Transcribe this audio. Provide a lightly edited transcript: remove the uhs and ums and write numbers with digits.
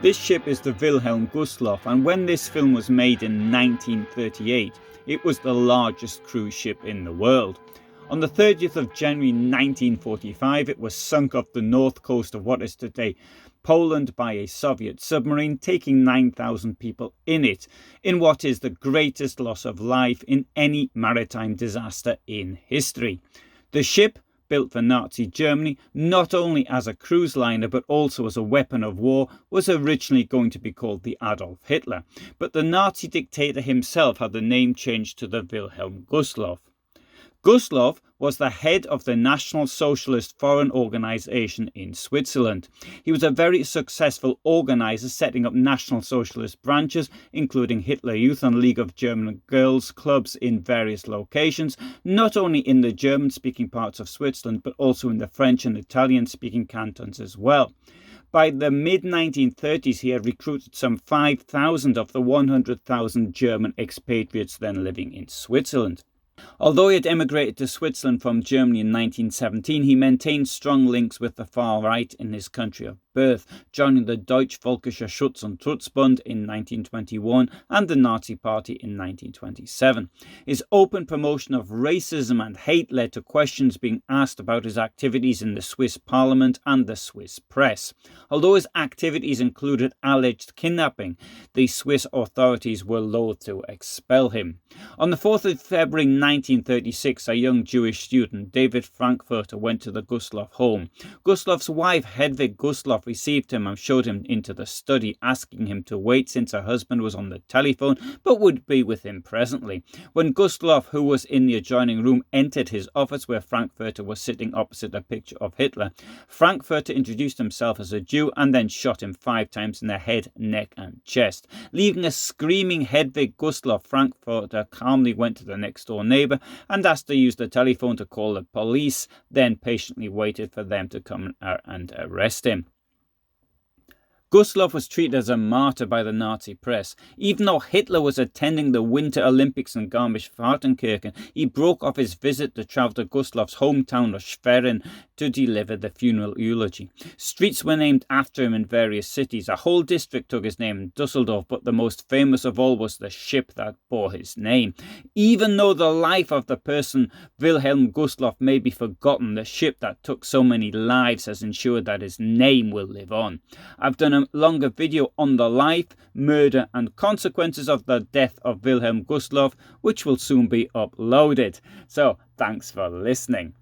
This ship is the Wilhelm Gustloff, and when this film was made in 1938, it was the largest cruise ship in the world. On the 30th of January 1945, it was sunk off the north coast of what is today Poland by a Soviet submarine, taking 9,000 people in it, in what is the greatest loss of life in any maritime disaster in history. The ship, built for Nazi Germany, not only as a cruise liner but also as a weapon of war, was originally going to be called the Adolf Hitler, but the Nazi dictator himself had the name changed to the Wilhelm Gustloff. Gustloff was the head of the National Socialist Foreign Organisation in Switzerland. He was a very successful organiser, setting up National Socialist branches, including Hitler Youth and League of German Girls clubs in various locations, not only in the German-speaking parts of Switzerland, but also in the French and Italian-speaking cantons as well. By the mid-1930s, he had recruited some 5,000 of the 100,000 German expatriates then living in Switzerland. Although he had emigrated to Switzerland from Germany in 1917, he maintained strong links with the far right in his country of birth, joining the Deutsch-Völkischer Schutz- und Trutzbund in 1921 and the Nazi Party in 1927. His open promotion of racism and hate led to questions being asked about his activities in the Swiss parliament and the Swiss press. Although his activities included alleged kidnapping, the Swiss authorities were loath to expel him. On the 4th of February 1936, a young Jewish student, David Frankfurter, went to the Gustloff home. Gustloff's wife, Hedwig Gustloff, received him and showed him into the study, asking him to wait since her husband was on the telephone but would be with him presently. When Gustloff, who was in the adjoining room, entered his office where Frankfurter was sitting opposite a picture of Hitler, Frankfurter introduced himself as a Jew and then shot him 5 times in the head, neck and chest. Leaving a screaming Hedwig Gustloff, Frankfurter calmly went to the next door neighbour and asked to use the telephone to call the police, then patiently waited for them to come and arrest him. Gustloff was treated as a martyr by the Nazi press. Even though Hitler was attending the Winter Olympics in Garmisch-Partenkirchen, he broke off his visit to travel to Gustloff's hometown of Schwerin to deliver the funeral eulogy. Streets were named after him in various cities. A whole district took his name in Dusseldorf, but the most famous of all was the ship that bore his name. Even though the life of the person Wilhelm Gustloff may be forgotten, the ship that took so many lives has ensured that his name will live on. I've done a longer video on the life, murder and consequences of the death of Wilhelm Gustloff, which will soon be uploaded. So thanks for listening.